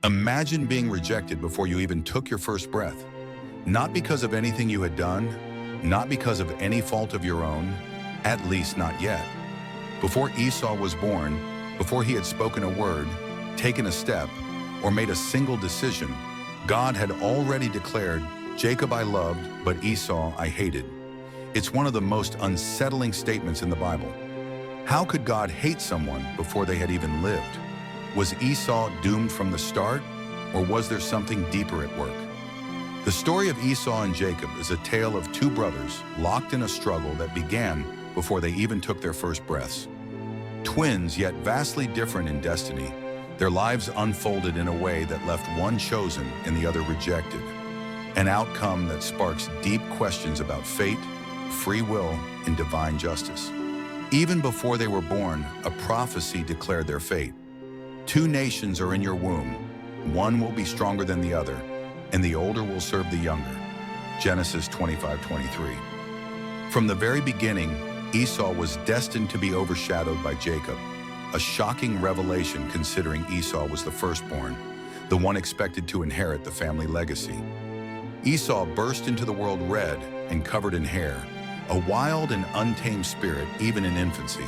Imagine being rejected before you even took your first breath. Not because of anything you had done, not because of any fault of your own, at least not yet. Before Esau was born, before he had spoken a word, taken a step, or made a single decision, God had already declared, "Jacob I loved, but Esau I hated." It's one of the most unsettling statements in the Bible. How could God hate someone before they had even lived? Was Esau doomed from the start, or was there something deeper at work? The story of Esau and Jacob is a tale of two brothers locked in a struggle that began before they even took their first breaths. Twins, yet vastly different in destiny, their lives unfolded in a way that left one chosen and the other rejected. An outcome that sparks deep questions about fate, free will, and divine justice. Even before they were born, a prophecy declared their fate. Two nations are in your womb. One will be stronger than the other, and the older will serve the younger. Genesis 25:23. From the very beginning, Esau was destined to be overshadowed by Jacob, a shocking revelation considering Esau was the firstborn, the one expected to inherit the family legacy. Esau burst into the world red and covered in hair, a wild and untamed spirit even in infancy.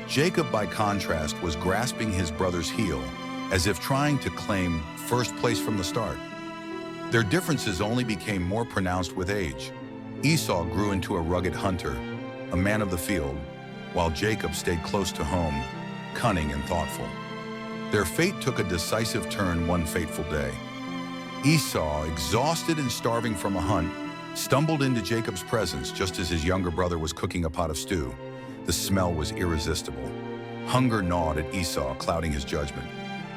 Jacob, by contrast, was grasping his brother's heel, as if trying to claim first place from the start. Their differences only became more pronounced with age. Esau grew into a rugged hunter, a man of the field, while Jacob stayed close to home, cunning and thoughtful. Their fate took a decisive turn one fateful day. Esau, exhausted and starving from a hunt, stumbled into Jacob's presence just as his younger brother was cooking a pot of stew. The smell was irresistible. Hunger gnawed at Esau, clouding his judgment.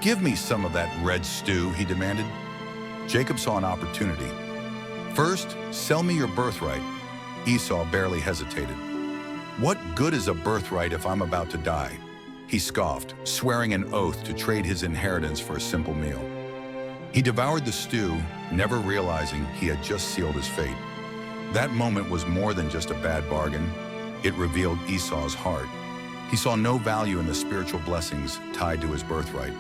"Give me some of that red stew," he demanded. Jacob saw an opportunity. "First, sell me your birthright." Esau barely hesitated. "What good is a birthright if I'm about to die?" He scoffed, swearing an oath to trade his inheritance for a simple meal. He devoured the stew, never realizing he had just sealed his fate. That moment was more than just a bad bargain. It revealed Esau's heart. He saw no value in the spiritual blessings tied to his birthright.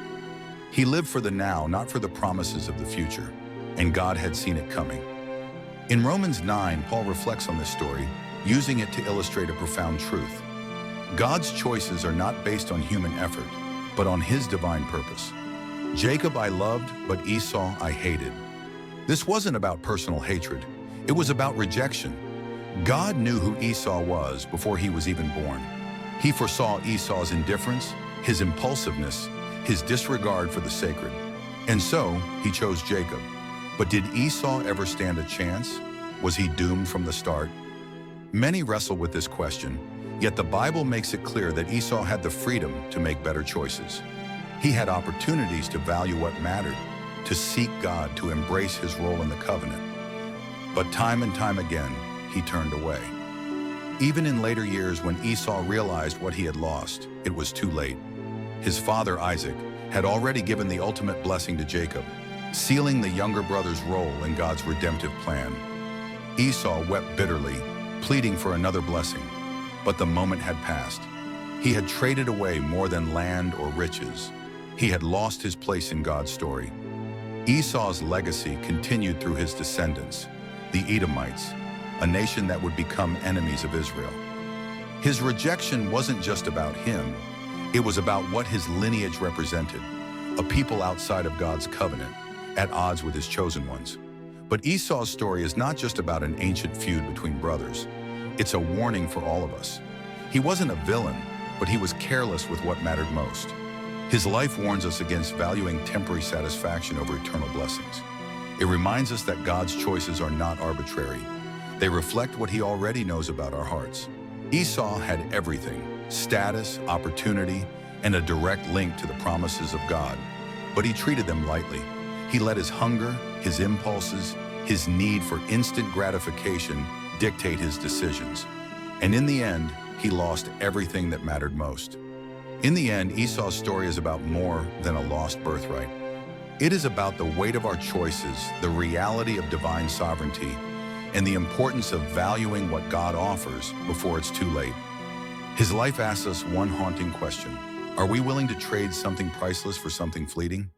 He lived for the now, not for the promises of the future, and God had seen it coming. In Romans 9, Paul reflects on this story, using it to illustrate a profound truth. God's choices are not based on human effort, but on his divine purpose. Jacob I loved, but Esau I hated. This wasn't about personal hatred. It was about rejection. God knew who Esau was before he was even born. He foresaw Esau's indifference, his impulsiveness, his disregard for the sacred. And so, he chose Jacob. But did Esau ever stand a chance? Was he doomed from the start? Many wrestle with this question, yet the Bible makes it clear that Esau had the freedom to make better choices. He had opportunities to value what mattered, to seek God, to embrace his role in the covenant. But time and time again, he turned away. Even in later years, when Esau realized what he had lost, it was too late. His father, Isaac, had already given the ultimate blessing to Jacob, sealing the younger brother's role in God's redemptive plan. Esau wept bitterly, pleading for another blessing, but the moment had passed. He had traded away more than land or riches. He had lost his place in God's story. Esau's legacy continued through his descendants, the Edomites, a nation that would become enemies of Israel. His rejection wasn't just about him. It was about what his lineage represented, a people outside of God's covenant, at odds with his chosen ones. But Esau's story is not just about an ancient feud between brothers. It's a warning for all of us. He wasn't a villain, but he was careless with what mattered most. His life warns us against valuing temporary satisfaction over eternal blessings. It reminds us that God's choices are not arbitrary. They reflect what he already knows about our hearts. Esau had everything: status, opportunity, and a direct link to the promises of God. But he treated them lightly. He let his hunger, his impulses, his need for instant gratification dictate his decisions. And in the end, he lost everything that mattered most. In the end, Esau's story is about more than a lost birthright. It is about the weight of our choices, the reality of divine sovereignty, and the importance of valuing what God offers before it's too late. His life asks us one haunting question: are we willing to trade something priceless for something fleeting?